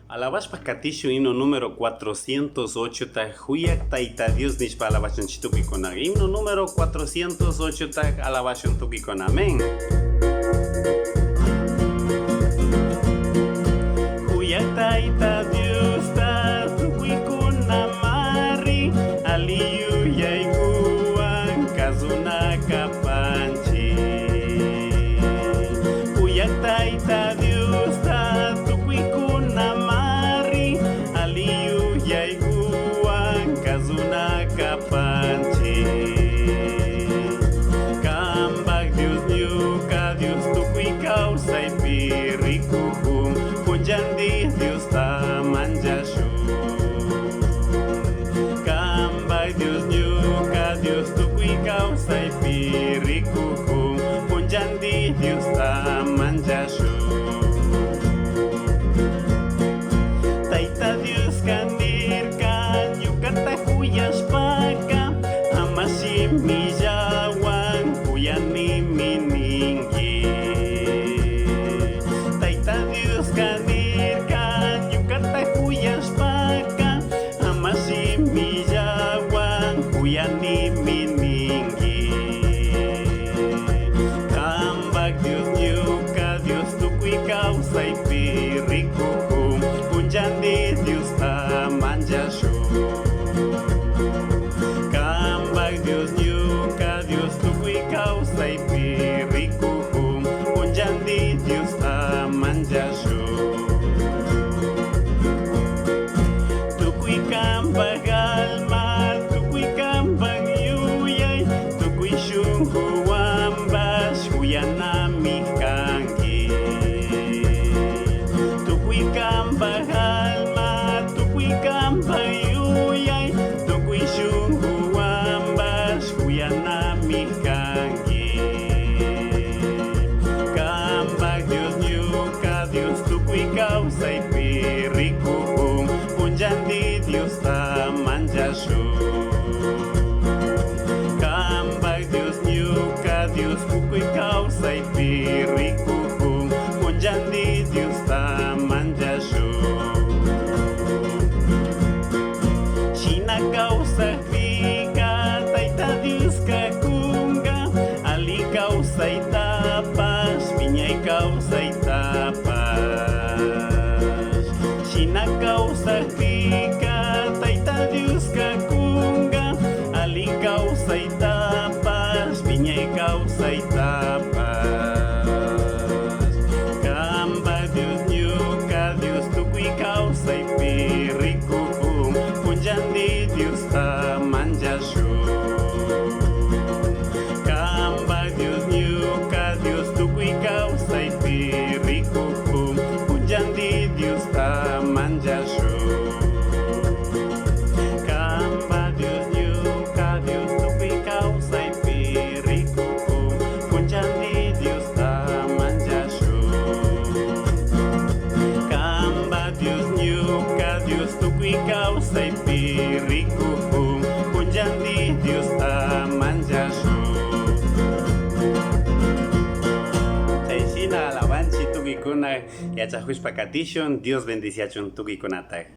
Alabashpa katishu himno número 408 ta huyak taita Dios nishpa alabashon chitukikona. Himno número 408 ta alabashon tukikona. Amén. Huyak taita Dios ta tukikona mari aliyu yaiguan kazuna kapanchi. Huyak taita Dios ta tukikona mari aliyu yaiguan kazuna kapanchi. Kambak Dios nyuka Dios tukui causa y pirikuhum punjandi Dios ta manjashu. Kambak Dios nyuka Dios tukui causa y pirikuhum punjandi Dios ta manjashu. Taita Dios kandir kan yukata huyas paka amashi mijawan huyani miningi. Taita Dios kandir kan yukata huyas paka amashi mijawan huyani miningi. Kambak Dios nyuka Dios tukui causa y pirikuhum punjandi Dios ta manjashu. Kambak Dios nyuka Dios tukui causa y pirikuhum punjandi Dios ta manjashu. Tukui kambak alma tukui kambak yuyay tukui shungu wambas huyana mikangi. Tukui kambak alma tukui kambak yuyay tukui shungu wambas huyana mikangi. Kambak Dios nyuka Dios tukui causa y pirikuhum punjandi Dios ta manjashu. Kambak Dios nyuka Dios tukui causa y pirikuhum punjandi Dios ta manjashu. Shina causa fika taita Dios kakunga ali causa itapas viña causa itapas. Shina causa fika taita Dios kakunga ali causa itapas viña causa itapas. Kambak Dios nyuka Dios tukui causa y pirikuhum punjandi Dios ta manjashu. Kambak Dios nyuka Dios tukui causa y pirikuhum punjandi Dios ta manjashu. Kambak Dios nyuka Dios tukui causa y pirikuhum punjandi Dios ta manjashu. Kambak Dios nyuka Dios tukui causa y pirikuhum punjandi Dios ta manjashu. Taishina alabanchi tukikuna yachahushpa katishun Dios bendiciachun tukikunata.